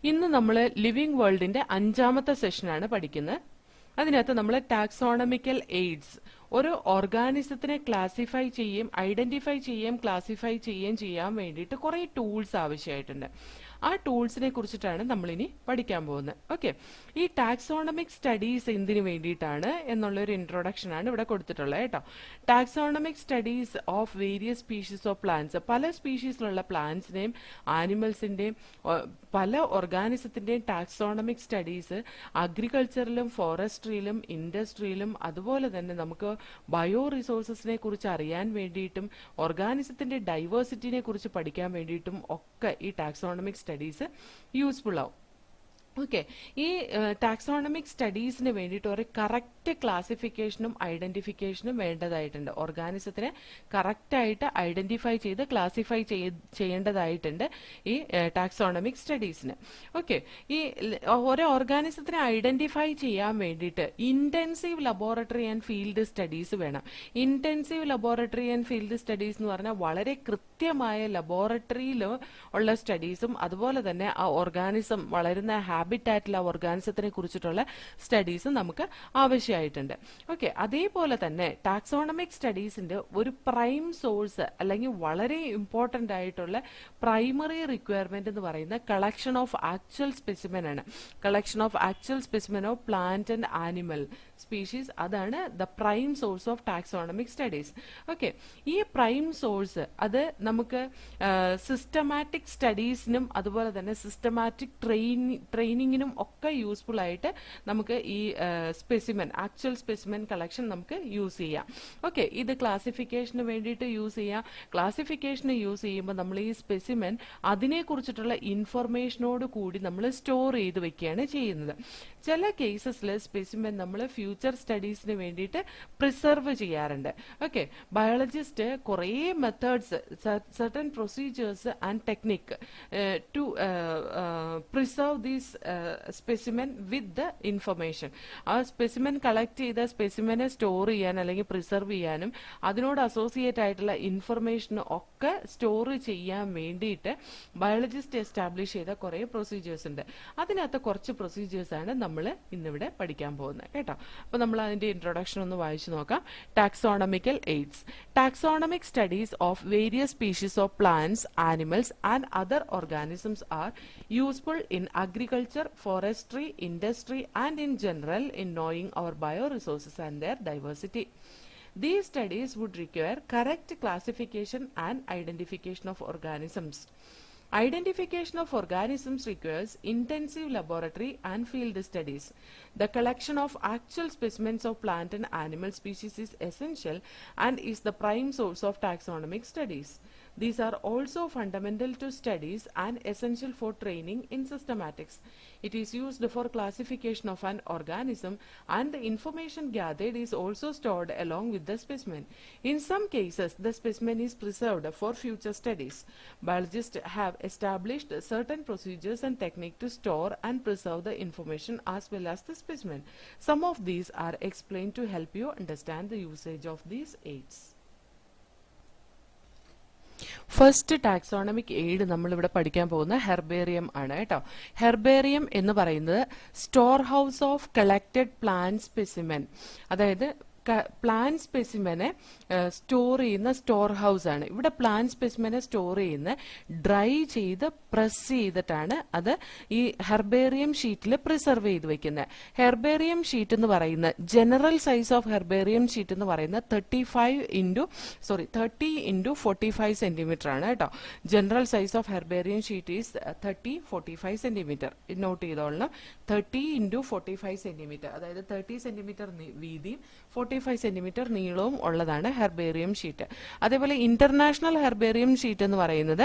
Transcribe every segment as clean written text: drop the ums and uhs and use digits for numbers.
ഇന്ന് നമ്മൾ ലിവിംഗ് വേൾഡിന്റെ 5ാമത്തെ സെഷനാണ് പഠിക്കുന്നത്. അതിനകത്ത് നമ്മൾ ടാക്സോണമിക്കൽ എയ്ഡ്സ്, ഒരു ഓർഗാനിസത്തിനെ ക്ലാസിഫൈ ചെയ്യുകയും ഐഡന്റിഫൈ ചെയ്യുകയും ക്ലാസിഫൈ ചെയ്യുകയും ചെയ്യാൻ വേണ്ടിയിട്ട് കുറെ ടൂൾസ് ആവശ്യമായിട്ടുണ്ട്. ആ ടൂൾസിനെ കുറിച്ചിട്ടാണ് നമ്മൾ ഇനി പഠിക്കാൻ പോകുന്നത്. ഓക്കെ, ഈ ടാക്സോണമിക് സ്റ്റഡീസ് എന്തിനു വേണ്ടിയിട്ടാണ് എന്നുള്ളൊരു ഇൻട്രൊഡക്ഷൻ ആണ് ഇവിടെ കൊടുത്തിട്ടുള്ളത് കേട്ടോ. Taxonomic studies of various species of plants, പല സ്പീഷീസിലുള്ള പ്ലാന്റ്സിന്റെയും ആനിമൽസിന്റെയും പല ഓർഗാനിസത്തിന്റെയും ടാക്സോണമിക് സ്റ്റഡീസ് അഗ്രികൾച്ചറിലും ഫോറസ്ട്രിയിലും ഇൻഡസ്ട്രിയിലും അതുപോലെ തന്നെ നമുക്ക് ബയോ റിസോഴ്സസിനെ കുറിച്ച് അറിയാൻ വേണ്ടിയിട്ടും ഓർഗാനിസത്തിന്റെ ഡൈവേഴ്സിറ്റിനെ കുറിച്ച് പഠിക്കാൻ വേണ്ടിയിട്ടും ഒക്കെ ഈ ടാക്സോണമിക് സ്റ്റഡീസ് യൂസ്ഫുൾ ആവും. ഓക്കെ, ഈ ടാക്സോണമിക് സ്റ്റഡീസിന് വേണ്ടിയിട്ട് ഒരു കറക്റ്റ് ക്ലാസിഫിക്കേഷനും ഐഡന്റിഫിക്കേഷനും വേണ്ടതായിട്ടുണ്ട്. ഓർഗാനിസത്തിനെ കറക്റ്റായിട്ട് ഐഡന്റിഫൈ ചെയ്ത് ക്ലാസിഫൈ ചെയ്യേണ്ടതായിട്ടുണ്ട് ഈ ടാക്സോണമിക് സ്റ്റഡീസിന്. ഓക്കെ, ഈ ഓരോ ഓർഗാനിസത്തിനെ ഐഡന്റിഫൈ ചെയ്യാൻ വേണ്ടിയിട്ട് intensive laboratory and field studies വേണം. Intensive laboratory and field studies എന്ന് പറഞ്ഞാൽ വളരെ കൃത്യമായ ലബോറട്ടറിയിൽ ഉള്ള സ്റ്റഡീസും അതുപോലെ തന്നെ ആ ഓർഗാനിസം വളരുന്ന ഹാബിറ്റാറ്റിൽ ആ ഓർഗാനിസത്തിനെ കുറിച്ചിട്ടുള്ള സ്റ്റഡീസ് നമുക്ക് ആവശ്യമായിട്ടുണ്ട്. ഓക്കെ, അതേപോലെ തന്നെ ടാക്സോണമിക് സ്റ്റഡീസിന്റെ ഒരു പ്രൈം സോഴ്സ് അല്ലെങ്കിൽ വളരെ ഇമ്പോർട്ടന്റ് ആയിട്ടുള്ള പ്രൈമറി റിക്വയർമെന്റ് എന്ന് പറയുന്ന കളക്ഷൻ ഓഫ് ആക്ച്വൽ സ്പെസിമെൻ ആണ്. Collection of actual specimen of plant and animal species, അതാണ് the prime source of taxonomic studies. Okay, ഈ പ്രൈം സോഴ്സ് അത് നമുക്ക് സിസ്റ്റമാറ്റിക് സ്റ്റഡീസിനും അതുപോലെ തന്നെ സിസ്റ്റമാറ്റിക് ട്രെയിനിങ്ങിനും ഒക്കെ യൂസ്ഫുൾ ആയിട്ട് നമുക്ക് ഈ സ്പെസിമെൻ, ആക്ച്വൽ സ്പെസിമെൻ കളക്ഷൻ നമുക്ക് യൂസ് ചെയ്യാം. ഓക്കെ, ഇത് ക്ലാസിഫിക്കേഷന് വേണ്ടിയിട്ട് യൂസ് ചെയ്യാം. ക്ലാസിഫിക്കേഷന് യൂസ് ചെയ്യുമ്പോൾ നമ്മൾ ഈ സ്പെസിമെൻ അതിനെ കുറിച്ചിട്ടുള്ള ഇൻഫർമേഷനോട് കൂടി നമ്മൾ സ്റ്റോർ ചെയ്ത് വെക്കുകയാണ് ചെയ്യുന്നത്. ചില കേസസിൽ സ്പെസിമെൻ നമ്മൾ ഫ്യൂച്ചർ സ്റ്റഡീസിന് വേണ്ടിയിട്ട് പ്രിസർവ് ചെയ്യാറുണ്ട്. ഓക്കെ, ബയോളജിസ്റ്റ് കുറേ methods, certain procedures and technique to preserve these specimen with the information. ആ സ്പെസിമെൻ കളക്ട് ചെയ്ത സ്പെസിമെനെ സ്റ്റോർ ചെയ്യാൻ അല്ലെങ്കിൽ പ്രിസർവ് ചെയ്യാനും അതിനോട് അസോസിയേറ്റ് ആയിട്ടുള്ള ഇൻഫർമേഷൻ ഒക്കെ സ്റ്റോർ ചെയ്യാൻ വേണ്ടിയിട്ട് ബയോളജിസ്റ്റ് എസ്റ്റാബ്ലിഷ് ചെയ്ത കുറെ പ്രൊസീജിയേഴ്സ് ഉണ്ട്. അതിനകത്ത് കുറച്ച് പ്രൊസീജിയേഴ്സ് ആണ് നമ്മൾ ഇന്നിവിടെ പഠിക്കാൻ പോകുന്നത് കേട്ടോ. അപ്പൊ നമ്മൾ അതിന്റെ ഇൻട്രൊഡക്ഷൻ ഒന്ന് വായിച്ചു നോക്കാം. Taxonomical AIDS. Taxonomic studies of various species of plants, animals and other organisms are useful in agriculture, forestry, industry and in general in knowing our bioresources and their diversity. These studies would require correct classification and identification of organisms. Identification of organisms requires intensive laboratory and field studies. The collection of actual specimens of plant and animal species is essential and is the prime source of taxonomic studies. These are also fundamental to studies and essential for training in systematics. It is used for classification of an organism and the information gathered is also stored along with the specimen. In some cases, the specimen is preserved for future studies. Biologists have established certain procedures and techniques to store and preserve the information as well as the specimen. Some of these are explained to help you understand the usage of these aids. First taxonomic aid നമ്മൾ ഇവിടെ പഠിക്കാൻ പോകുന്ന herbarium ആണ് കേട്ടോ. Herbarium എന്ന് പറയുന്നത് store house of collected plant specimen, അതായത് plant സ്പെസിമെനെ store ചെയ്യുന്ന സ്റ്റോർ ഹൗസ് ആണ്. ഇവിടെ പ്ലാന്റ് സ്പെസിമെനെ സ്റ്റോർ ചെയ്യുന്ന ഡ്രൈ ചെയ്ത് പ്രസ് ചെയ്തിട്ടാണ് അത് ഈ ഹെർബേറിയം ഷീറ്റിൽ പ്രിസർവ് ചെയ്ത് വെക്കുന്നത്. ഹെർബേറിയം ഷീറ്റ് എന്ന് പറയുന്ന general size of herbarium sheet എന്ന് പറയുന്നത് 30 into 45 സെന്റിമീറ്റർ ആണ് കേട്ടോ. General size of herbarium sheet is 30-45 centimetre. Note ചെയ്തോളണം. 30 into 45 സെന്റിമീറ്റർ, അതായത് 30 സെന്റിമീറ്റർ വീതിയും 45 സെന്റിമീറ്റർ നീളവും ഉള്ളതാണ് ഹെർബേറിയം ഷീറ്റ്. അതേപോലെ ഇന്റർനാഷണൽ ഹെർബേറിയം ഷീറ്റ് എന്ന് പറയുന്നത്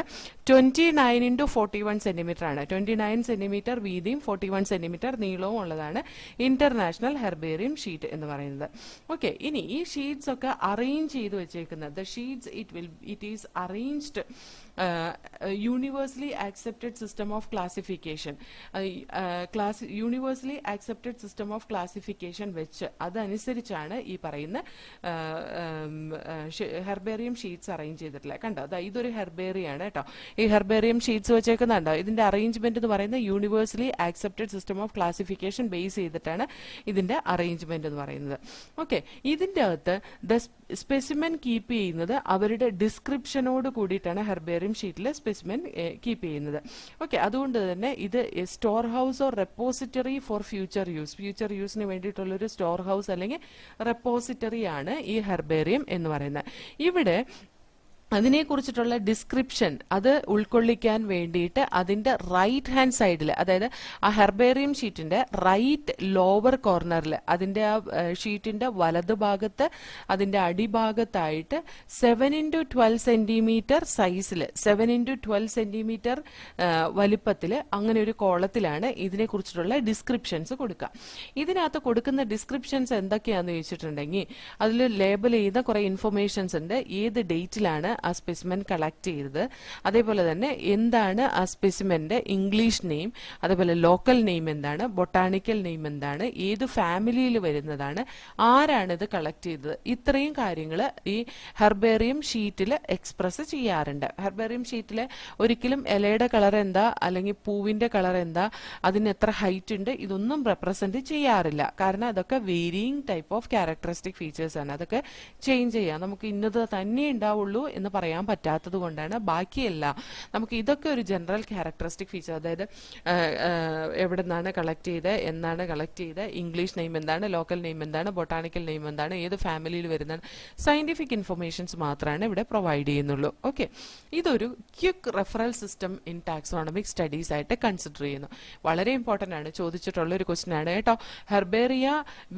29 into 41 സെന്റിമീറ്റർ ആണ്. 29 സെന്റിമീറ്റർ വീതിയും 41 സെന്റിമീറ്റർ നീളവും ഉള്ളതാണ് ഇന്റർനാഷണൽ ഹെർബേറിയം ഷീറ്റ് എന്ന് പറയുന്നത്. ഓക്കെ, ഇനി ഈ ഷീറ്റ്സ് ഒക്കെ അറേഞ്ച് ചെയ്ത് വെച്ചേക്കുന്നത്, the sheets it is arranged universally accepted system of classification, universally accepted system of classification വെച്ച് അതനുസരിച്ചാണ് ഈ പറയുന്ന ഹെർബേറിയം ഷീറ്റ്സ് അറേഞ്ച് ചെയ്തിട്ടുള്ളത്. കണ്ടോ, അതാ ഇതൊരു ഹെർബേറിയാണ് കേട്ടോ. ഈ ഹെർബേറിയം ഷീറ്റ്സ് വെച്ചേക്കുന്നുണ്ടോ, ഇതിന്റെ അറേഞ്ച്മെന്റ് എന്ന് പറയുന്നത് universally accepted system of classification base ചെയ്തിട്ടാണ് ഇതിന്റെ അറേഞ്ച്മെന്റ് എന്ന് പറയുന്നത്. ഓക്കെ, ഇതിന്റെ അകത്ത് ദ സ്പെസിമെൻ കീപ്പ് ചെയ്യുന്നത് അവരുടെ ഡിസ്ക്രിപ്ഷനോട് കൂടിയിട്ടാണ് ഹെർബേറിയം ഷീറ്റിൽ സ്പെസിമെൻ കീപ്പ് ചെയ്യുന്നത്. ഓക്കെ, അതുകൊണ്ട് തന്നെ ഇത് storehouse or repository for future യൂസിന് വേണ്ടിയിട്ടുള്ള ഒരു സ്റ്റോർ ഹൗസ് അല്ലെങ്കിൽ റെപ്പോസിറ്ററി ആണ് ഈ ഹെർബേറിയം എന്ന് പറയുന്നത്. ഇവിടെ അതിനെക്കുറിച്ചിട്ടുള്ള ഡിസ്ക്രിപ്ഷൻ അത് ഉൾക്കൊള്ളിക്കാൻ വേണ്ടിയിട്ട് അതിന്റെ റൈറ്റ് ഹാൻഡ് സൈഡിൽ, അതായത് ആ ഹെർബേറിയം ഷീറ്റിന്റെ റൈറ്റ് ലോവർ കോർണറിൽ, അതിന്റെ ആ ഷീറ്റിന്റെ വലതുഭാഗത്ത് അതിന്റെ അടിഭാഗത്തായിട്ട് 7x12 സെന്റിമീറ്റർ സൈസിൽ 7x12 സെന്റിമീറ്റർ വലിപ്പത്തിൽ അങ്ങനെ ഒരു കോളത്തിലാണ് ഇതിനെക്കുറിച്ചിട്ടുള്ള ഡിസ്ക്രിപ്ഷൻസ് കൊടുക്കുക. ഇതിനകത്ത് കൊടുക്കുന്ന ഡിസ്ക്രിപ്ഷൻസ് എന്തൊക്കെയാണെന്ന് ചോദിച്ചിട്ടുണ്ടെങ്കിൽ അതിൽ ലേബൽ ചെയ്യുന്ന കുറെ ഇൻഫർമേഷൻസ് ഉണ്ട്. ഏത് ഡേറ്റിലാണ് ആ സ്പെസിമെൻ കളക്ട് ചെയ്തത്, അതേപോലെ തന്നെ എന്താണ് ആ സ്പെസിമെന്റെ ഇംഗ്ലീഷ് നെയിം, അതേപോലെ ലോക്കൽ നെയിം എന്താണ്, ബൊട്ടാണിക്കൽ നെയിം എന്താണ്, ഏത് ഫാമിലിയിൽ വരുന്നതാണ്, ആരാണ് ഇത് കളക്ട് ചെയ്തത്, ഇത്രയും കാര്യങ്ങൾ ഈ ഹെർബേറിയം ഷീറ്റിൽ എക്സ്പ്രസ് ചെയ്യാറുണ്ട്. ഹെർബേറിയം ഷീറ്റിൽ ഒരിക്കലും ഇലയുടെ കളർ എന്താ അല്ലെങ്കിൽ പൂവിന്റെ കളർ എന്താ, അതിന് എത്ര ഹൈറ്റ് ഉണ്ട്, ഇതൊന്നും റെപ്രസെന്റ് ചെയ്യാറില്ല. കാരണം അതൊക്കെ varying type of characteristic features ആണ്. അതൊക്കെ ചേഞ്ച് ചെയ്യാം. നമുക്ക് ഇന്നത് തന്നെ ഉണ്ടാവുള്ളൂ എന്ന് പറയാൻ പറ്റാത്തത് കൊണ്ടാണ് ബാക്കിയെല്ലാം നമുക്ക് ഇതൊക്കെ ഒരു ജനറൽ ക്യാരക്ടറിസ്റ്റിക് ഫീച്ചർ, അതായത് എവിടെ നിന്നാണ് കളക്ട് ചെയ്ത്, എന്നാണ് കളക്ട് ചെയ്ത്, ഇംഗ്ലീഷ് നെയിം എന്താണ്, ലോക്കൽ നെയിം എന്താണ്, ബൊട്ടാണിക്കൽ നെയിം എന്താണ്, ഏത് ഫാമിലിയിൽ വരുന്ന സയന്റിഫിക് ഇൻഫർമേഷൻസ് മാത്രമാണ് ഇവിടെ പ്രൊവൈഡ് ചെയ്യുന്നുള്ളൂ. ഓക്കെ, ഇതൊരു quick referral system in taxonomic studies ആയിട്ട് കൺസിഡർ ചെയ്യുന്നു. വളരെ ഇമ്പോർട്ടന്റ് ആണ്, ചോദിച്ചിട്ടുള്ള ഒരു ക്വസ്റ്റ്യൻ ആണ് കേട്ടോ. Herbaria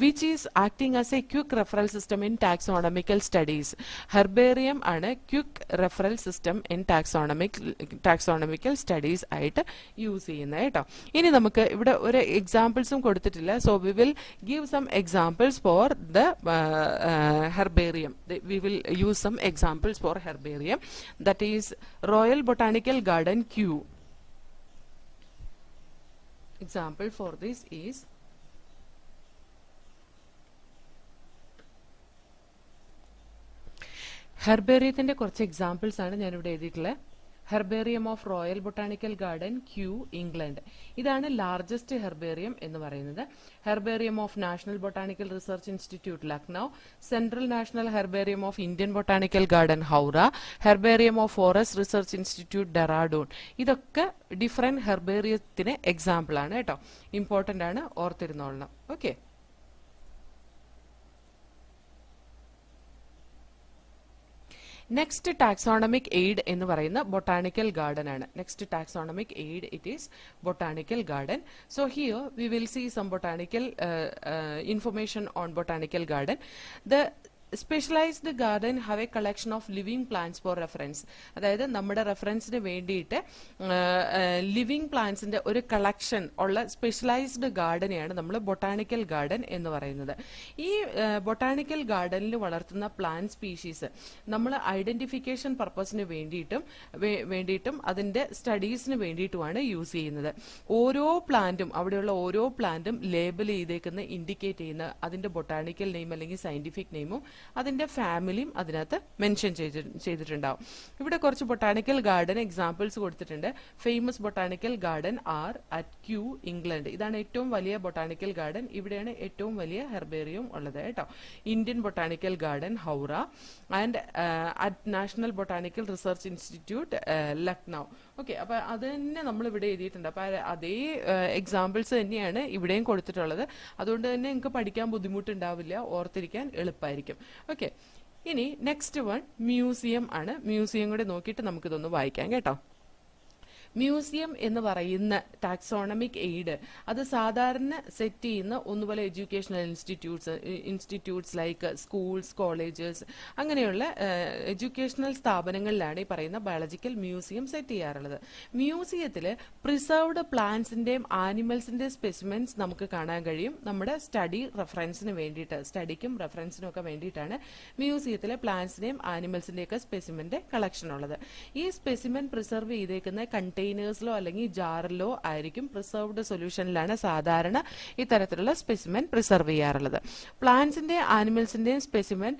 which is acting as a quick referral system in taxonomical studies. Herbarium ആണ് quick referral system in taxonomical studies ആയിട്ട് യൂസ് ചെയ്യുന്നത് കേട്ടോ. ഇനി നമുക്ക് ഇവിടെ ഒരു എക്സാമ്പിൾസും കൊടുത്തിട്ടില്ല. So we will give some examples for the herbarium. We will use some examples for herbarium. That is Royal Botanical Garden Kew. Example for this is ഹെർബേറിയത്തിന്റെ കുറച്ച് എക്സാമ്പിൾസ് ആണ് ഞാൻ ഇവിടെ എഴുതിയിട്ടുള്ളത്. Herbarium of royal botanical garden Kew, England. ഇതാണ് largest herbarium എന്ന് പറയുന്നത്. Herbarium of national botanical research institute, Lucknow. Central national herbarium of Indian botanical garden, Howrah. Herbarium of forest research institute, Dehradun. ഇതൊക്കെ ഡിഫറെന്റ് ഹെർബേറിയത്തിന് എക്സാമ്പിൾ ആണ് കേട്ടോ. ഇമ്പോർട്ടന്റ് ആണ്, ഓർത്തിരുന്നോളണം. ഓക്കെ, നെക്സ്റ്റ് ടാക്സോണമിക് എയ്ഡ് എന്ന് പറയുന്ന ബൊട്ടാണിക്കൽ ഗാർഡൻ ആണ്. Next taxonomic aid it is botanical garden. So here we will see some botanical information on botanical garden. The specialized garden have a collection of living plants for reference. അതായത് നമ്മുടെ റെഫറൻസിന് വേണ്ടിയിട്ട് living പ്ലാന്റ്സിന്റെ ഒരു collection ഉള്ള specialised ഗാർഡനെയാണ് നമ്മൾ botanical garden എന്ന് പറയുന്നത്. ഈ botanical ഗാർഡനിൽ വളർത്തുന്ന പ്ലാന്റ് സ്പീഷീസ് നമ്മൾ ഐഡന്റിഫിക്കേഷൻ പർപ്പസിന് വേണ്ടിയിട്ടും അതിന്റെ സ്റ്റഡീസിന് വേണ്ടിയിട്ടുമാണ് യൂസ് ചെയ്യുന്നത്. ഓരോ പ്ലാന്റും, അവിടെയുള്ള ഓരോ പ്ലാന്റും ലേബൽ ചെയ്തേക്കുന്ന, ഇൻഡിക്കേറ്റ് ചെയ്യുന്ന അതിന്റെ ബൊട്ടാണിക്കൽ നെയിം അല്ലെങ്കിൽ സയന്റിഫിക് നെയിമും അതിന്റെ ഫാമിലിയും അതിനകത്ത് മെൻഷൻ ചെയ്തിട്ടുണ്ടാവും. ഇവിടെ കുറച്ച് ബൊട്ടാണിക്കൽ ഗാർഡൻ എക്സാമ്പിൾസ് കൊടുത്തിട്ടുണ്ട്. Famous botanical garden are at Kew, England. ഇതാണ് ഏറ്റവും വലിയ ബൊട്ടാണിക്കൽ ഗാർഡൻ. ഇവിടെയാണ് ഏറ്റവും വലിയ ഹെർബേറിയം ഉള്ളത് കേട്ടോ. Indian botanical garden, Howrah. And at national botanical research institute, Lucknow. Okay, അപ്പൊ അത് തന്നെ നമ്മൾ ഇവിടെ എഴുതിയിട്ടുണ്ട്. അപ്പൊ അതേ എക്സാമ്പിൾസ് തന്നെയാണ് ഇവിടെയും കൊടുത്തിട്ടുള്ളത്. അതുകൊണ്ട് തന്നെ നിങ്ങൾക്ക് പഠിക്കാൻ ബുദ്ധിമുട്ടുണ്ടാവില്ല, ഓർത്തിരിക്കാൻ എളുപ്പമായിരിക്കും. ഓക്കെ, ഇനി നെക്സ്റ്റ് വൺ മ്യൂസിയം ആണ്. മ്യൂസിയം കൂടെ നോക്കിയിട്ട് നമുക്കിതൊന്ന് വായിക്കാം കേട്ടോ. മ്യൂസിയം എന്ന് പറയുന്ന ടാക്സോണമിക് എയ്ഡ് അത് സാധാരണ സെറ്റ് ചെയ്യുന്ന ഒന്നുപോലെ educational institutes like schools, colleges, അങ്ങനെയുള്ള എഡ്യൂക്കേഷണൽ സ്ഥാപനങ്ങളിലാണ് ഈ പറയുന്ന ബയോളജിക്കൽ മ്യൂസിയം സെറ്റ് ചെയ്യാറുള്ളത്. മ്യൂസിയത്തിൽ പ്രിസർവ്ഡ് പ്ലാന്റ്സിന്റെയും ആനിമൽസിന്റെയും സ്പെസിമെൻസ് നമുക്ക് കാണാൻ കഴിയും. നമ്മുടെ സ്റ്റഡി റെഫറൻസിന് വേണ്ടിയിട്ട്, സ്റ്റഡിക്കും റെഫറൻസിനും ഒക്കെ വേണ്ടിയിട്ടാണ് മ്യൂസിയത്തിലെ പ്ലാന്റ്സിന്റെയും ആനിമൽസിന്റെയും ഒക്കെ സ്പെസിമെന്റെ കളക്ഷൻ ഉള്ളത്. ഈ സ്പെസിമെൻ പ്രിസർവ് ചെയ്തേക്കുന്ന കണ്ടെയ്നേഴ്സിലോ അല്ലെങ്കിൽ ജാറിലോ ആയിരിക്കും. പ്രിസർവ്ഡ് സൊല്യൂഷനിലാണ് സാധാരണ ഇത്തരത്തിലുള്ള സ്പെസിമെൻ പ്രിസർവ് ചെയ്യാറുള്ളത്. പ്ലാന്റ്സിന്റെയും ആനിമൽസിന്റെയും സ്പെസിമെൻ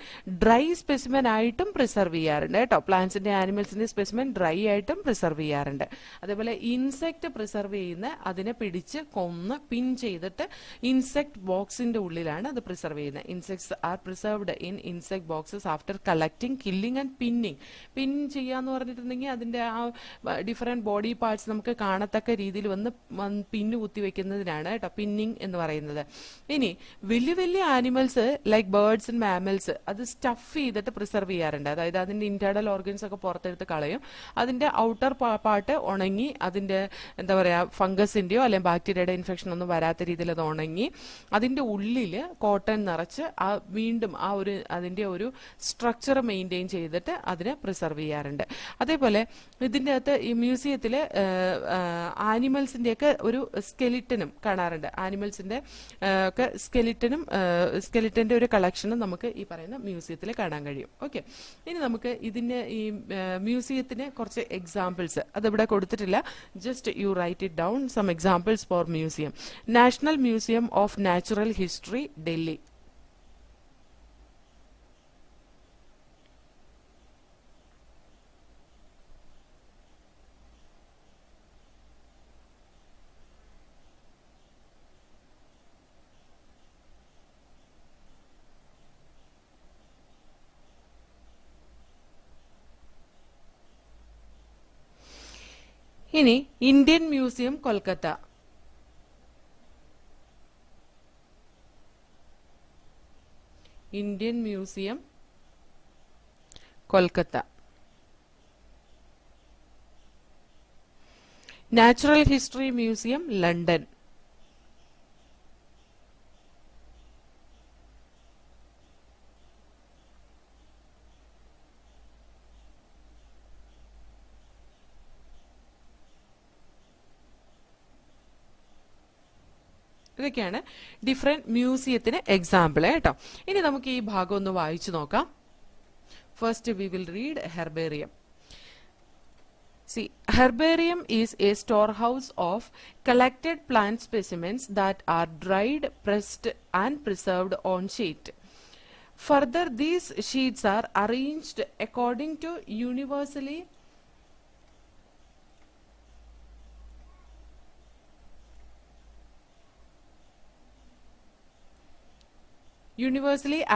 ഡ്രൈ സ്പെസിമെൻ ആയിട്ടും പ്രിസർവ് ചെയ്യാറുണ്ട് കേട്ടോ. പ്ലാന്റ്സിന്റെ ആനിമൽസിന്റെ സ്പെസിമെൻ ഡ്രൈ ആയിട്ടും പ്രിസർവ് ചെയ്യാറുണ്ട്. അതേപോലെ ഇൻസെക്ട് പ്രിസർവ് ചെയ്യുന്ന അതിനെ പിടിച്ച് കൊന്ന് പിൻ ചെയ്തിട്ട് ഇൻസെക്ട് ബോക്സിന്റെ ഉള്ളിലാണ് അത് പ്രിസർവ് ചെയ്യുന്നത്. Insects are preserved in insect boxes after collecting, killing and pinning. Pin ചെയ്യാന്ന് പറഞ്ഞിട്ടുണ്ടെങ്കിൽ അതിന്റെ ആ ഡിഫറെന്റ് ബോഡി പാർട്സ് നമുക്ക് കാണത്തക്ക രീതിയിൽ വന്ന് പിന്നു കുത്തി വെക്കുന്നതിനാണ് കേട്ടോ പിന്നിങ് എന്ന് പറയുന്നത്. ഇനി വലിയ വലിയ animals like birds and mammals അത് സ്റ്റഫ് ചെയ്തിട്ട് പ്രിസർവ് ചെയ്യാറുണ്ട്. അതായത് അതിന്റെ ഇന്റേണൽ ഓർഗൻസ് ഒക്കെ പുറത്തെടുത്ത് കളയും. അതിന്റെ ഔട്ടർ പാർട്ട് ഉണങ്ങി അതിന്റെ എന്താ പറയാ ഫംഗസിന്റെയോ അല്ലെങ്കിൽ ബാക്ടീരിയയുടെ ഇൻഫെക്ഷൻ ഒന്നും വരാത്ത രീതിയിൽ അത് ഉണങ്ങി അതിന്റെ ഉള്ളിൽ കോട്ടൺ നിറച്ച് വീണ്ടും ആ ഒരു അതിന്റെ ഒരു സ്ട്രക്ചർ മെയിൻറ്റെയിൻ ചെയ്തിട്ട് അതിനെ പ്രിസർവ് ചെയ്യാറുണ്ട്. അതേപോലെ ഇതിന്റെ അകത്ത് ഈ മ്യൂസിയത്തില് ആനിമൽസിന്റെ ഒക്കെ ഒരു സ്കെലിറ്റനും കാണാറുണ്ട്. ആനിമൽസിന്റെ ഒക്കെ സ്കെലിറ്റന്റെ ഒരു കളക്ഷനും നമുക്ക് ഈ പറയുന്ന മ്യൂസിയത്തിൽ കാണാൻ കഴിയും. ഓക്കെ, ഇനി നമുക്ക് ഇതിന്റെ ഈ മ്യൂസിയത്തിന് കുറച്ച് എക്സാമ്പിൾസ് അതിവിടെ കൊടുത്തിട്ടില്ല. Just you write it down some examples for museum. National museum of natural history, Delhi. ഇനി Indian museum, Kolkata. Indian museum, Kolkata. Natural history museum, London. ഇതൊക്കെയാണ് ഡിഫറെന്റ് മ്യൂസിയത്തിന് എക്സാമ്പിൾ കേട്ടോ. ഇനി നമുക്ക് ഈ ഭാഗം ഒന്ന് വായിച്ചു നോക്കാം. First we will read herbarium. See, herbarium is a storehouse of collected plant specimens that are dried, pressed and preserved on sheet. Further, these sheets are arranged according to universally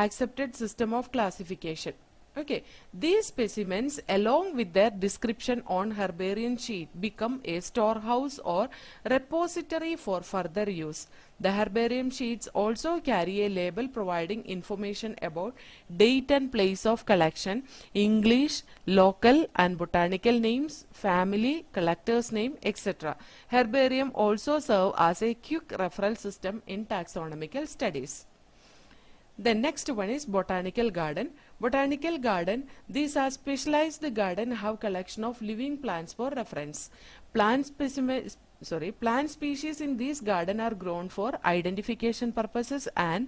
accepted system of classification. Okay, these specimens along with their description on herbarium sheet become a storehouse or repository for further use. The herbarium sheets also carry a label providing information about date and place of collection, English, local and botanical names, family, collector's name, etc. Herbarium also serve as a quick referral system in taxonomical studies. The next one is botanical garden. Botanical garden, these are specialized garden have collection of living plants for reference. Plant species in this garden are grown for identification purposes and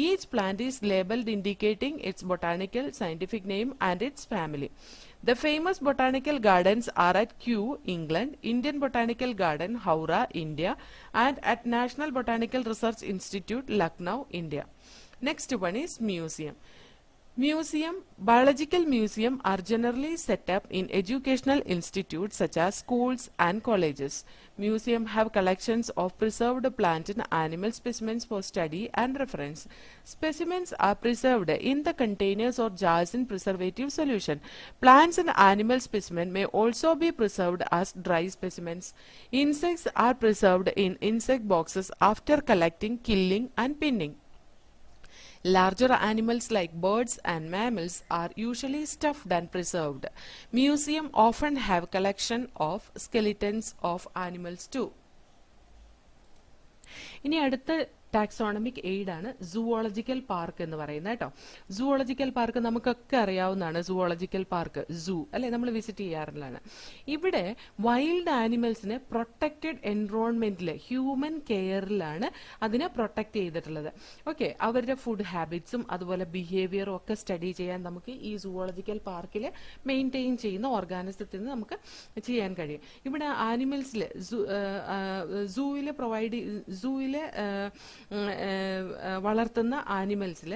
each plant is labeled indicating its botanical scientific name and its family. The famous botanical gardens are at Kew, England, Indian Botanical Garden, Howrah, India, and at National Botanical Research Institute, Lucknow, India. Next one is museum. Biological museum are generally set up in educational institutes such as schools and colleges. Museum have collections of preserved plant and animal specimens for study and reference. Specimens are preserved in the containers or jars in preservative solution. Plants and animal specimen may also be preserved as dry specimens. Insects are preserved in insect boxes after collecting, killing and pinning. Larger animals like birds and mammals are usually stuffed and preserved. Museums often have collection of skeletons of animals too. ഇനി അടുത്ത taxonomic aid ആണ് സൂവോളജിക്കൽ park എന്ന് പറയുന്നത് കേട്ടോ. സൂവോളജിക്കൽ park നമുക്കൊക്കെ അറിയാവുന്നതാണ്. സൂവോളജിക്കൽ park സൂ അല്ലെ, നമ്മൾ വിസിറ്റ് ചെയ്യാറുള്ളതാണ്. ഇവിടെ വൈൽഡ് ആനിമൽസിനെ പ്രൊട്ടക്റ്റഡ് എൻവയോൺമെന്റിൽ ഹ്യൂമൻ കെയറിലാണ് അതിനെ പ്രൊട്ടക്ട് ചെയ്തിട്ടുള്ളത്. ഓക്കെ, അവരുടെ ഫുഡ് ഹാബിറ്റ്സും അതുപോലെ ബിഹേവിയറും ഒക്കെ സ്റ്റഡി ചെയ്യാൻ നമുക്ക് ഈ സൂവോളജിക്കൽ പാർക്കിൽ മെയിൻറ്റെയിൻ ചെയ്യുന്ന ഓർഗാനിസത്തിൽ നിന്ന് നമുക്ക് ചെയ്യാൻ കഴിയും. ഇവിടെ ആനിമൽസിൽ സൂവിൽ വളർത്തുന്ന ആനിമൽസിൽ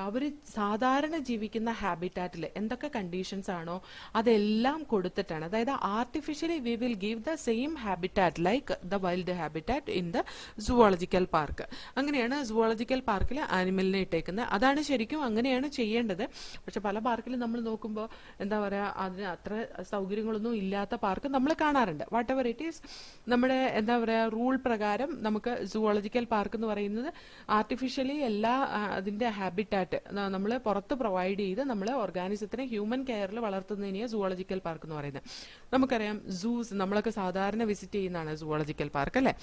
അവർ സാധാരണ ജീവിക്കുന്ന ഹാബിറ്റാറ്റിൽ എന്തൊക്കെ കണ്ടീഷൻസ് ആണോ അതെല്ലാം കൊടുത്തിട്ടാണ്. അതായത് artificially we will give the same habitat like the wild habitat in the zoological park. അങ്ങനെയാണ് സൂവോളജിക്കൽ പാർക്കിൽ ആനിമലിനെ ഇട്ടേക്കുന്നത്. അതാണ് ശരിക്കും അങ്ങനെയാണ് ചെയ്യേണ്ടത്. പക്ഷെ പല പാർക്കിലും നമ്മൾ നോക്കുമ്പോൾ എന്താ പറയുക, അതിന് അത്ര സൗകര്യങ്ങളൊന്നും ഇല്ലാത്ത പാർക്ക് നമ്മൾ കാണാറുണ്ട്. വാട്ട് എവർ ഇറ്റ് ഈസ്, നമ്മുടെ എന്താ പറയുക റൂൾ പ്രകാരം നമുക്ക് സൂവോളജിക്കൽ പാർക്ക് എന്ന് പറയുന്നത് ആർട്ടിഫിഷ്യലി എല്ലാ അതിന്റെ ഹാബിറ്റാറ്റ് നമ്മൾ പുറത്ത് പ്രൊവൈഡ് ചെയ്ത് നമ്മൾ ഓർഗാനിസത്തിനെ ഹ്യൂമൻ കെയറിൽ വളർത്തുന്നതിനെയാണ് സൂവോളജിക്കൽ പാർക്ക് എന്ന് പറയുന്നത്. നമുക്കറിയാം സൂസ് നമ്മളൊക്കെ സാധാരണ വിസിറ്റ് ചെയ്യുന്നതാണ് സൂവോളജിക്കൽ പാർക്ക് അല്ലെ.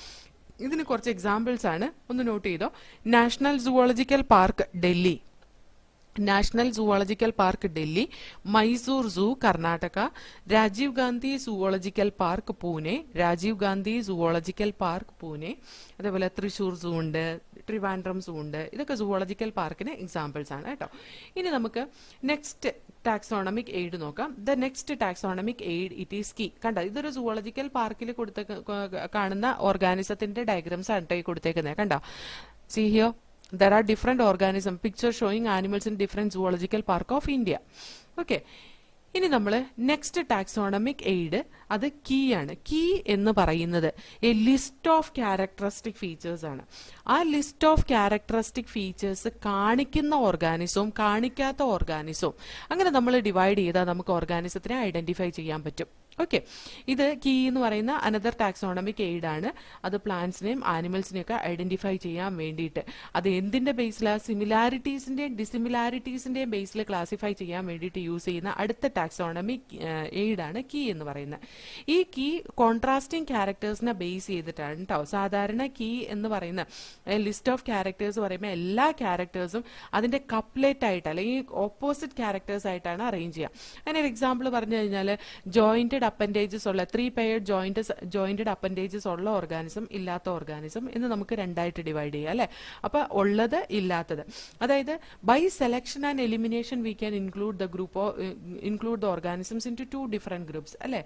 ഇതിന് കുറച്ച് എക്സാമ്പിൾസ് ആണ്, ഒന്ന് നോട്ട് ചെയ്തോ. National zoological park Delhi, national zoological park Delhi, Mysore zoo Karnataka, Rajiv Gandhi zoological park Pune, Rajiv Gandhi zoological park Pune, അതേപോലെ തൃശൂർ സൂ ഉണ്ട്, ട്രിവാൻഡ്രം സൂ ഉണ്ട്. ഇതൊക്കെ സൂവോളജിക്കൽ പാർക്കിന് എക്സാമ്പിൾസ് ആണ് കേട്ടോ. ഇനി നമുക്ക് നെക്സ്റ്റ് ടാക്സോണമിക് എയ്ഡ് നോക്കാം. The next taxonomic aid it is key. കണ്ടോ, ഇതൊരു സൂവോളജിക്കൽ പാർക്കിൽ കാണുന്ന ഓർഗാനിസത്തിന്റെ ഡയഗ്രാംസ് ആണ് ഈ കൊടുത്തേക്കുന്നത്. കണ്ടോ, see here there are different organisms, picture showing animals in different zoological park of India. Okay, ഇനി നമ്മൾ നെക്സ്റ്റ് ടാക്സോണമിക് എയ്ഡ് അത് കീ ആണ്. കീ എന്ന് പറയുന്നത് A list of characteristic features ആണ്. ആ ലിസ്റ്റ് ഓഫ് ക്യാരക്ടറിസ്റ്റിക് ഫീച്ചേഴ്സ് കാണിക്കുന്ന ഓർഗാനിസവും കാണിക്കാത്ത ഓർഗാനിസവും അങ്ങനെ നമ്മൾ ഡിവൈഡ് ചെയ്താൽ നമുക്ക് ഓർഗാനിസത്തിനെ ഐഡന്റിഫൈ ചെയ്യാൻ പറ്റും. ഓക്കെ, ഇത് കീ എന്ന് പറയുന്ന അനദർ ടാക്സോണമിക് എയ്ഡ് ആണ്. അത് പ്ലാന്റ്സിനെയും ആനിമൽസിനെയും ഒക്കെ ഐഡന്റിഫൈ ചെയ്യാൻ വേണ്ടിയിട്ട് അത് എന്തിന്റെ ബേസിലാണ്, സിമിലാരിറ്റീസിന്റെയും ഡിസിമിലാരിറ്റീസിന്റെയും ബേസിൽ ക്ലാസിഫൈ ചെയ്യാൻ വേണ്ടിയിട്ട് യൂസ് ചെയ്യുന്ന അടുത്ത ടാക്സോണമിക് എയ്ഡ് ആണ് കീ എന്ന് പറയുന്നത്. ഈ കീ കോൺട്രാസ്റ്റിംഗ് ക്യാരക്ടേഴ്സിനെ ബേസ് ചെയ്തിട്ടാണ് കേട്ടോ. സാധാരണ കീ എന്ന് പറയുന്ന ലിസ്റ്റ് ഓഫ് ക്യാരക്ടേഴ്സ് പറയുമ്പോൾ എല്ലാ ക്യാരക്ടേഴ്സും അതിന്റെ കപ്ലെറ്റ് ആയിട്ട് അല്ലെങ്കിൽ ഓപ്പോസിറ്റ് ക്യാരക്ടേഴ്സ് ആയിട്ടാണ് അറേഞ്ച് ചെയ്യുക. അതിനൊരു എക്സാമ്പിൾ പറഞ്ഞു കഴിഞ്ഞാൽ ജോയിന്റഡ് അപ്പൻഡേജസ് ഉള്ള 3 പെയർഡ് ജോയിന്റഡ് അപ്പൻഡേജസ് ഉള്ള ഓർഗാനിസം, ഇല്ലാത്ത ഓർഗാനിസം എന്ന് നമുക്ക് രണ്ടായിട്ട് ഡിവൈഡ് ചെയ്യാം അല്ലെ. അപ്പൊ ഉള്ളത് ഇല്ലാത്തത്, അതായത് by selection and elimination we can include the organisms into 2 different groups അല്ലെ.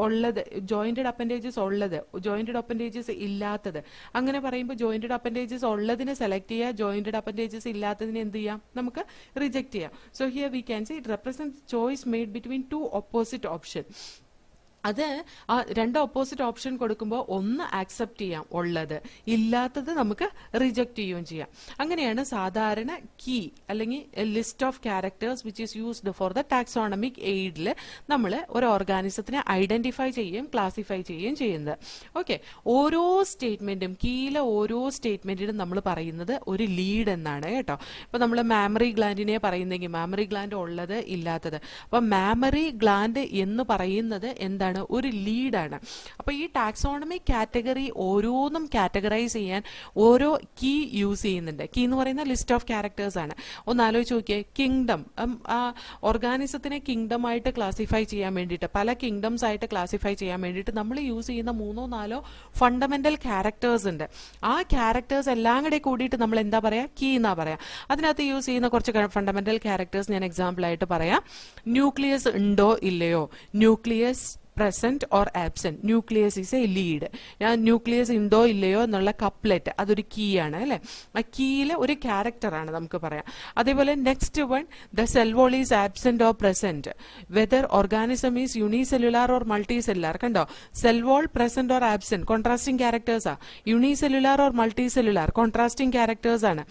ഉള്ളത് ജോയിന്റഡ് അപ്പൻഡേജസ് ഉള്ളത്, ജോയിന്റഡ് അപ്പൻഡേജസ് ഇല്ലാത്തത്. അങ്ങനെ പറയുമ്പോൾ ജോയിന്റഡ് അപ്പൻഡേജസ് ഉള്ളതിനെ സെലക്ട് ചെയ്യുക, ജോയിന്റഡ് അപ്പൻഡേജസ് ഇല്ലാത്തതിനെ എന്ത് ചെയ്യാം, നമുക്ക് റിജക്ട് ചെയ്യാം. So here we can say it represent choice made between 2 opposite option. അത് ആ 2 ഓപ്പോസിറ്റ് ഓപ്ഷൻ കൊടുക്കുമ്പോൾ ഒന്ന് ആക്സെപ്റ്റ് ചെയ്യാം ഉള്ളത്, ഇല്ലാത്തത് നമുക്ക് റിജക്ട് ചെയ്യുകയും ചെയ്യാം. അങ്ങനെയാണ് സാധാരണ കീ അല്ലെങ്കിൽ list of characters which is used for the taxonomic എയ്ഡിൽ നമ്മൾ ഒരു ഓർഗാനിസത്തിനെ ഐഡന്റിഫൈ ചെയ്യുകയും ക്ലാസിഫൈ ചെയ്യുകയും ചെയ്യുന്നത്. ഓക്കെ, ഓരോ സ്റ്റേറ്റ്മെന്റും കീയിലെ ഓരോ സ്റ്റേറ്റ്മെന്റിനും നമ്മൾ പറയുന്നത് ഒരു ലീഡ് എന്നാണ് കേട്ടോ. ഇപ്പൊ നമ്മൾ മാമറി ഗ്ലാൻഡിനെ പറയുന്നെങ്കിൽ മാമറി ഗ്ലാൻഡ് ഉള്ളത് ഇല്ലാത്തത്, അപ്പൊ മാമറി ഗ്ലാൻഡ് എന്ന് പറയുന്നത് എന്താണ്, ഒരു ലീഡാണ്. അപ്പൊ ഈ ടാക്സോണമിക് കാറ്റഗറി ഓരോന്നും കാറ്റഗറൈസ് ചെയ്യാൻ ഓരോ കീ യൂസ് ചെയ്യുന്നുണ്ട്. കീ എന്ന് പറയുന്ന ലിസ്റ്റ് ഓഫ് ക്യാരക്ടേഴ്സ് ആണ്. ഒന്ന് ആലോചിച്ച് നോക്കിയേ, കിങ്ഡം, ഓർഗാനിസത്തിനെ കിങ്ഡം ആയിട്ട് ക്ലാസിഫൈ ചെയ്യാൻ വേണ്ടിയിട്ട്, പല കിങ്ഡംസ് ആയിട്ട് ക്ലാസിഫൈ ചെയ്യാൻ വേണ്ടിയിട്ട് നമ്മൾ യൂസ് ചെയ്യുന്ന 3 or 4 ഫണ്ടമെന്റൽ ക്യാരക്ടേഴ്സ് ഉണ്ട്. ആ ക്യാരക്ടേഴ്സ് എല്ലാം കൂടെ കൂടിയിട്ട് നമ്മൾ എന്താ പറയാ, കീ എന്നാ പറയാ. അതിനകത്ത് യൂസ് ചെയ്യുന്ന കുറച്ച് ഫണ്ടമെന്റൽ ക്യാരക്ടേഴ്സ് ഞാൻ എക്സാമ്പിൾ ആയിട്ട് പറയാം. ന്യൂക്ലിയസ് ഉണ്ടോ ഇല്ലയോ, nucleus present or absent, nucleus is A lead. Nucleus ഉണ്ടോ ഇല്ലയോ എന്നുള്ള കപ്ലെറ്റ് അതൊരു കീ ആണ് അല്ലെ. ആ കീയിലെ ഒരു ക്യാരക്ടർ ആണ് നമുക്ക് പറയാം. അതേപോലെ next one, the cell wall is absent or present, whether organism is unicellular or multi cellular. കണ്ടോ, cell wall present or absent contrasting characters ആ. Unicellular or multi cellular contrasting characters ആണ്.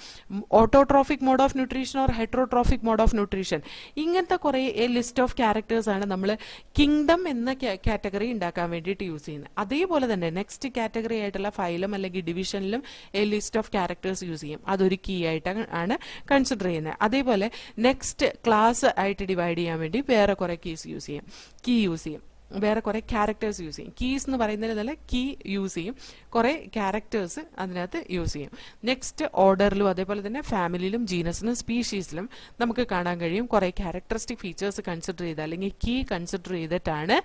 Autotrophic mode of nutrition or heterotrophic mode of nutrition. ഇങ്ങനത്തെ കുറെ list of characters ആണ് നമ്മൾ kingdom എന്ന category ഉണ്ടാക്കാൻ വേണ്ടിയിട്ട് യൂസ് ചെയ്യുന്നത്. അതേപോലെ തന്നെ നെക്സ്റ്റ് കാറ്റഗറി ആയിട്ടുള്ള ഫൈലം അല്ലെങ്കിൽ ഡിവിഷനിലും a list of characters use ചെയ്യും. അതൊരു കീ ആയിട്ടാണ് കൺസിഡർ ചെയ്യുന്നത്. അതേപോലെ നെക്സ്റ്റ് ക്ലാസ് ആയിട്ട് ഡിവൈഡ് ചെയ്യാൻ വേണ്ടി വേറെ കുറെ കീ യൂസ് ചെയ്യും, വേറെ കുറെ ക്യാരക്ടേഴ്സ് യൂസ് ചെയ്യും. കീസ് എന്ന് പറയുന്നതിൽ നല്ല കീ യൂസ് ചെയ്യും, കുറെ ക്യാരക്ടേഴ്സ് അതിനകത്ത് യൂസ് ചെയ്യും. നെക്സ്റ്റ് ഓർഡറിലും അതേപോലെ തന്നെ ഫാമിലിയിലും ജീനസിലും സ്പീഷീസിലും നമുക്ക് കാണാൻ കഴിയും കുറെ ക്യാരക്ടറിസ്റ്റിക് ഫീച്ചേഴ്സ് കൺസിഡർ ചെയ്ത് അല്ലെങ്കിൽ കീ കൺസിഡർ ചെയ്തിട്ടാണ്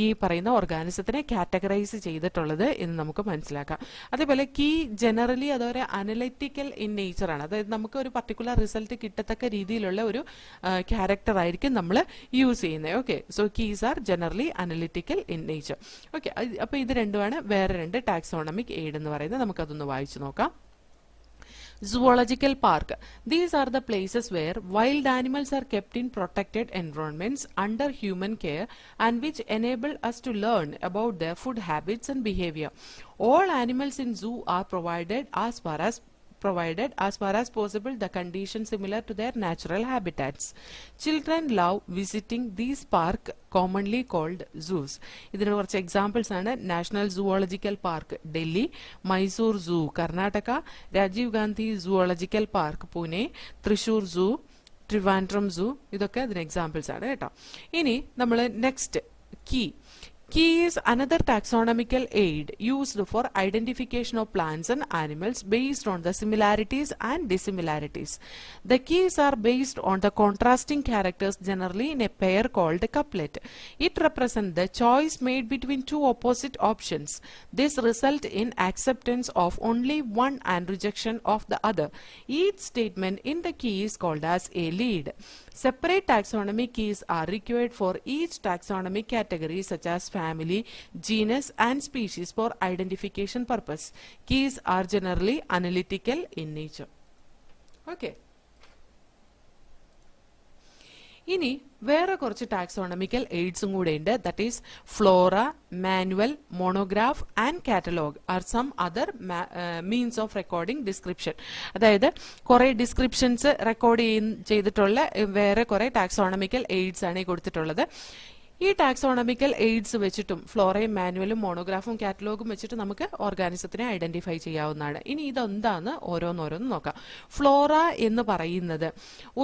ഈ പറയുന്ന ഓർഗാനിസത്തിനെ കാറ്റഗറൈസ് ചെയ്തിട്ടുള്ളത് എന്ന് നമുക്ക് മനസ്സിലാക്കാം. അതേപോലെ കീ ജനറലി അതൊരു അനലിറ്റിക്കൽ ഇൻ നേച്ചറാണ്. അതായത് നമുക്ക് ഒരു പർട്ടിക്കുലർ റിസൾട്ട് കിട്ടത്തക്ക രീതിയിലുള്ള ഒരു ക്യാരക്ടർ ആയിരിക്കും നമ്മൾ യൂസ് ചെയ്യുന്നത്. Okay, so keys are generally analytical in nature. Okay, അപ്പൊ ഇത് രണ്ടുമാണ് വേറെ രണ്ട് ടാക്സോണമിക് എയ്ഡ് എന്ന് പറയുന്നത്. നമുക്കതൊന്ന് വായിച്ചു നോക്കാം. Zoological park. These are the places where wild animals are kept in protected environments under human care and which enable us to learn about their food habits and behavior. All animals in zoo are provided as far as possible the conditions similar to their natural habitats. Children love visiting these parks commonly called zoos. ഇതിന് കുറച്ച് examples ആണ്. National zoological park Delhi, Mysore zoo Karnataka, Rajiv Gandhi zoological park Pune, Thrissur zoo, Trivandrum zoo, ഇതൊക്കെ അതിന് examples ആണ് കേട്ടോ. ഇനി നമ്മൾ next key. Key is another taxonomical aid used for identification of plants and animals based on the similarities and dissimilarities. The keys are based on the contrasting characters generally in a pair called a couplet. It represents the choice made between two opposite options. This results in acceptance of only one and rejection of the other. Each statement in the key is called as a lead. Separate taxonomic keys are required for each taxonomic category such as family, genus and species for identification purpose. Keys are generally analytical in nature. Okay. ഇനി വേറെ കുറച്ച് taxonomical എയ്ഡ്സും കൂടെ ഉണ്ട്. That is flora, manual, monograph and catalogue are some other means of recording description. അതായത് കുറെ descriptions record ചെയ്തിട്ടുള്ള വേറെ കുറെ ടാക്സോണമിക്കൽ എയ്ഡ്സ് ആണ് ഈ കൊടുത്തിട്ടുള്ളത്. ഈ ടാക്സോണമിക്കൽ എയ്ഡ്സ് വെച്ചിട്ടും ഫ്ലോറയും മാനുവലും മോണോഗ്രാഫും കാറ്റലോഗും വെച്ചിട്ട് നമുക്ക് ഓർഗാനിസത്തിനെ ഐഡന്റിഫൈ ചെയ്യാവുന്നതാണ്. ഇനി ഇതെന്താന്ന് ഓരോന്നോരോന്ന് നോക്കാം. ഫ്ലോറ എന്ന് പറയുന്നത്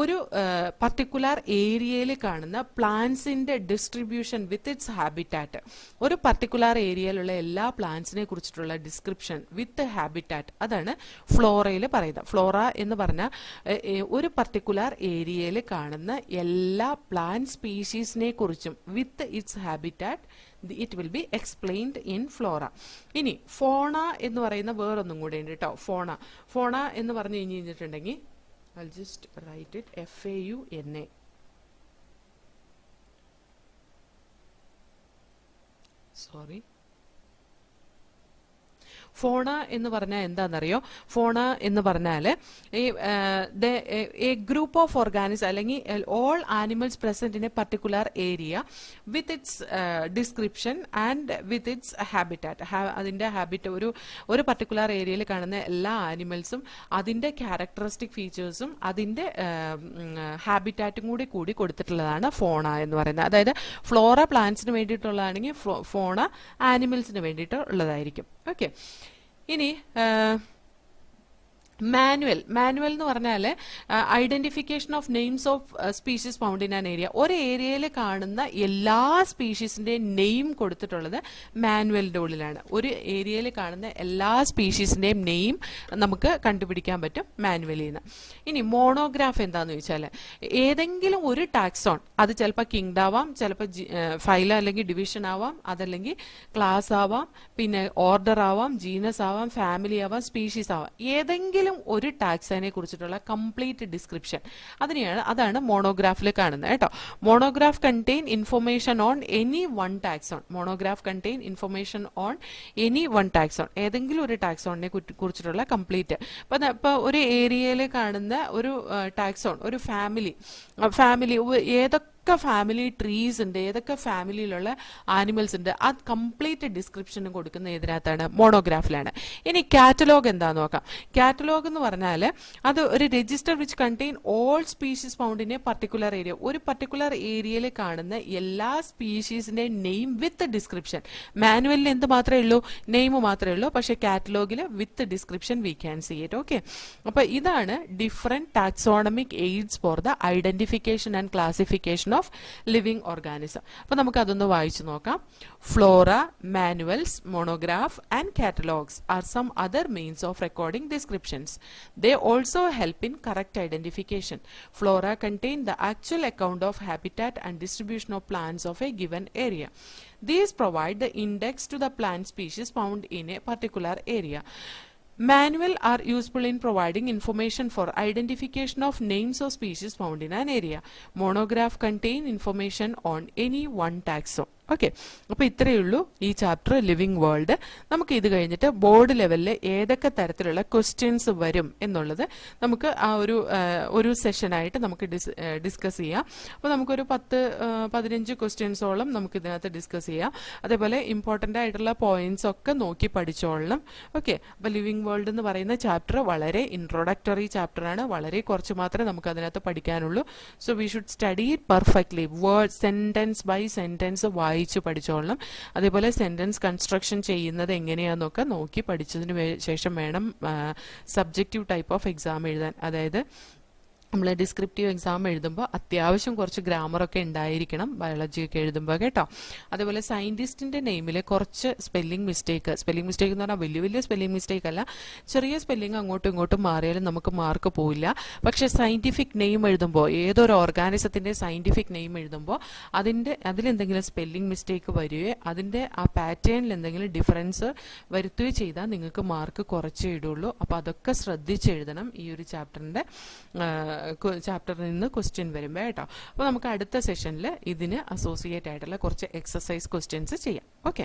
ഒരു പർട്ടിക്കുലർ ഏരിയയിൽ കാണുന്ന പ്ലാന്റ്സിന്റെ ഡിസ്ട്രിബ്യൂഷൻ വിത്ത് ഇറ്റ്സ് ഹാബിറ്റാറ്റ്. ഒരു പർട്ടിക്കുലർ ഏരിയയിലുള്ള എല്ലാ പ്ലാന്റ്സിനെ കുറിച്ചിട്ടുള്ള ഡിസ്ക്രിപ്ഷൻ വിത്ത് ഹാബിറ്റാറ്റ്, അതാണ് ഫ്ലോറയിൽ പറയുന്നത്. ഫ്ലോറ എന്ന് പറഞ്ഞാൽ ഒരു പർട്ടിക്കുലർ ഏരിയയിൽ കാണുന്ന എല്ലാ പ്ലാന്റ് സ്പീഷീസിനെ കുറിച്ചും with its habitat it will be explained in flora. ഇനി ഫോണ എന്ന് പറയുന്ന വേറൊന്നും കൂടെ ഉണ്ട് കേട്ടോ. ഫോണ എന്ന് പറഞ്ഞു കഴിഞ്ഞിട്ടുണ്ടെങ്കിൽ I'll just write it FAUNA. sorry. ഫോണ എന്ന് പറഞ്ഞാൽ എന്താണെന്നറിയോ? ഫോണ എന്ന് പറഞ്ഞാൽ എ ഗ്രൂപ്പ് ഓഫ് ഓർഗാനിസം അല്ലെങ്കിൽ all animals present in A particular area with its description and with its habitat. അതിന്റെ ഹാബിറ്റ് ഒരു പർട്ടിക്കുലർ ഏരിയയിൽ കാണുന്ന എല്ലാ ആനിമൽസും അതിന്റെ ക്യാരക്ടറിസ്റ്റിക് ഫീച്ചേഴ്സും അതിന്റെ ഹാബിറ്റാറ്റും കൂടി കൊടുത്തിട്ടുള്ളതാണ് ഫോണ എന്ന് പറയുന്നത്. അതായത് ഫ്ലോറ പ്ലാന്റ്സിന് വേണ്ടിയിട്ടുള്ളതാണെങ്കിൽ ഫോണ ആനിമൽസിന് വേണ്ടിയിട്ടുള്ളതായിരിക്കും. ഓക്കെ, ഇനി മാനുവൽ എന്ന് പറഞ്ഞാൽ identification of names of species found in an area. ഒരു ഏരിയയിൽ കാണുന്ന എല്ലാ സ്പീഷീസിന്റെയും നെയിം കൊടുത്തിട്ടുള്ളത് മാനുവലിന്റെ ഉള്ളിലാണ്. ഒരു ഏരിയയിൽ കാണുന്ന എല്ലാ സ്പീഷീസിന്റെയും നെയിം നമുക്ക് കണ്ടുപിടിക്കാൻ പറ്റും മാനുവലിൽ നിന്ന്. ഇനി മോണോഗ്രാഫ് എന്താന്ന് ചോദിച്ചാൽ ഏതെങ്കിലും ഒരു ടാക്സോൺ, അത് ചിലപ്പോൾ കിങ്ഡ് ആവാം, ചിലപ്പോൾ ഫൈല അല്ലെങ്കിൽ ഡിവിഷൻ ആവാം, അതല്ലെങ്കിൽ ക്ലാസ് ആവാം, പിന്നെ ഓർഡർ ആവാം, ജീനസ് ആവാം, ഫാമിലി ആവാം, സ്പീഷീസ് ആവാം, ഏതെങ്കിലും ഒരു ടാക്സിനെ കുറിച്ചിട്ടുള്ള കംപ്ലീറ്റ് ഡിസ്ക്രിപ്ഷൻ അതാണ് മോണോഗ്രാഫിൽ കാണുന്നത് കേട്ടോ. Monograph contain information on any one taxon. Monograph contain information on any one taxon, ഏതെങ്കിലും ഒരു ടാക്സോണിനെ കുറിച്ചിട്ടുള്ള കംപ്ലീറ്റ്. ഇപ്പൊ ഒരു ഏരിയയിൽ കാണുന്ന ഒരു ടാക്സോൺ, ഒരു ഫാമിലി ഏതൊക്കെ ഫാമിലി ട്രീസ് ഉണ്ട്, ഏതൊക്കെ ഫാമിലിയിലുള്ള ആനിമൽസ് ഉണ്ട്, ആ കംപ്ലീറ്റ് ഡിസ്ക്രിപ്ഷനും കൊടുക്കുന്ന ഇതിനകത്താണ്, മോണോഗ്രാഫിലാണ്. ഇനി കാറ്റലോഗ് എന്താന്ന് നോക്കാം. കാറ്റലോഗ് എന്ന് പറഞ്ഞാൽ അത് ഒരു register which contain all species found in A particular area. ഒരു പർട്ടിക്കുലർ ഏരിയയിൽ കാണുന്ന എല്ലാ സ്പീഷീസിന്റെ നെയിം വിത്ത് ഡിസ്ക്രിപ്ഷൻ. മാനുവലിൽ എന്ത് മാത്രമേ ഉള്ളൂ, നെയിം മാത്രമേ ഉള്ളൂ, പക്ഷെ കാറ്റലോഗിൽ with description we can see it. Okay, അപ്പൊ ഇതാണ് different taxonomic aids for the identification and classification of living organism. അപ്പൊ നമുക്ക് അതൊന്ന് വായിച്ചു നോക്കാം. Flora, manuals, monograph and catalogues are some other means of recording descriptions. They also help in correct identification. Flora contain the actual account of habitat and distribution of plants of a given area. These provide the index to the plant species found in a particular area. Manual are useful in providing information for identification of names of species found in an area. Monograph contain information on any one taxon. Okay, അപ്പോൾ ഇത്രയേ ഉള്ളൂ ഈ chapter living world. നമുക്ക് ഇത് കഴിഞ്ഞിട്ട് board ലെവലിൽ ഏതൊക്കെ തരത്തിലുള്ള ക്വസ്റ്റ്യൻസ് വരും എന്നുള്ളത് നമുക്ക് ആ ഒരു സെഷനായിട്ട് നമുക്ക് ഡിസ്കസ് ചെയ്യാം. അപ്പോൾ നമുക്കൊരു 10-15 ക്വസ്റ്റ്യൻസോളം നമുക്ക് ഇതിനകത്ത് ഡിസ്കസ് ചെയ്യാം. അതേപോലെ ഇമ്പോർട്ടൻ്റ് ആയിട്ടുള്ള പോയിന്റ്സ് ഒക്കെ നോക്കി പഠിച്ചോളണം. ഓക്കെ, അപ്പോൾ ലിവിംഗ് വേൾഡ് എന്ന് പറയുന്ന ചാപ്റ്റർ വളരെ ഇൻട്രൊഡക്ടറി ചാപ്റ്ററാണ്. വളരെ കുറച്ച് മാത്രമേ നമുക്ക് അതിനകത്ത് പഠിക്കാനുള്ളൂ. So we should study it perfectly. Word sentence by sentence വായിച്ച് പഠിച്ചോളണം. അതേപോലെ സെന്റൻസ് കൺസ്ട്രക്ഷൻ ചെയ്യുന്നത് എങ്ങനെയാന്നൊക്കെ നോക്കി പഠിച്ചതിന് ശേഷം വേണം സബ്ജക്റ്റീവ് ടൈപ്പ് ഓഫ് എക്സാം എഴുതാൻ. അതായത് നമ്മൾ ഡിസ്ക്രിപ്റ്റീവ് എക്സാം എഴുതുമ്പോൾ അത്യാവശ്യം കുറച്ച് ഗ്രാമറൊക്കെ ഉണ്ടായിരിക്കണം ബയോളജി ഒക്കെ എഴുതുമ്പോൾ കേട്ടോ. അതേപോലെ സയന്റിസ്റ്റിന്റെ നെയിമിൽ കുറച്ച് സ്പെല്ലിംഗ് മിസ്റ്റേക്ക് എന്ന് പറഞ്ഞാൽ വലിയ സ്പെല്ലിംഗ് മിസ്റ്റേക്ക് അല്ല, ചെറിയ സ്പെല്ലിംഗ് അങ്ങോട്ടും ഇങ്ങോട്ടും മാറിയാലും നമുക്ക് മാർക്ക് പോവില്ല. പക്ഷെ സയന്റിഫിക് നെയിം എഴുതുമ്പോൾ, ഏതൊരു ഓർഗാനിസത്തിന്റെ സയന്റിഫിക് നെയിം എഴുതുമ്പോൾ അതിലെന്തെങ്കിലും സ്പെല്ലിംഗ് മിസ്റ്റേക്ക് വരികയോ അതിന്റെ ആ പാറ്റേണിൽ എന്തെങ്കിലും ഡിഫറൻസ് വരുത്തുകയോ ചെയ്താൽ നിങ്ങൾക്ക് മാർക്ക് കുറച്ചേ ഇടുള്ളൂ. അപ്പൊ അതൊക്കെ ശ്രദ്ധിച്ച് എഴുതണം ഈ ഒരു ചാപ്റ്ററിൽ നിന്ന് ക്വസ്റ്റ്യൻ വരുമ്പോൾ കേട്ടോ. അപ്പോൾ നമുക്ക് അടുത്ത സെഷനിൽ ഇതിന് അസോസിയേറ്റ് ആയിട്ടുള്ള കുറച്ച് എക്സസൈസ് ക്വസ്റ്റ്യൻസ് ചെയ്യാം. ഓക്കെ.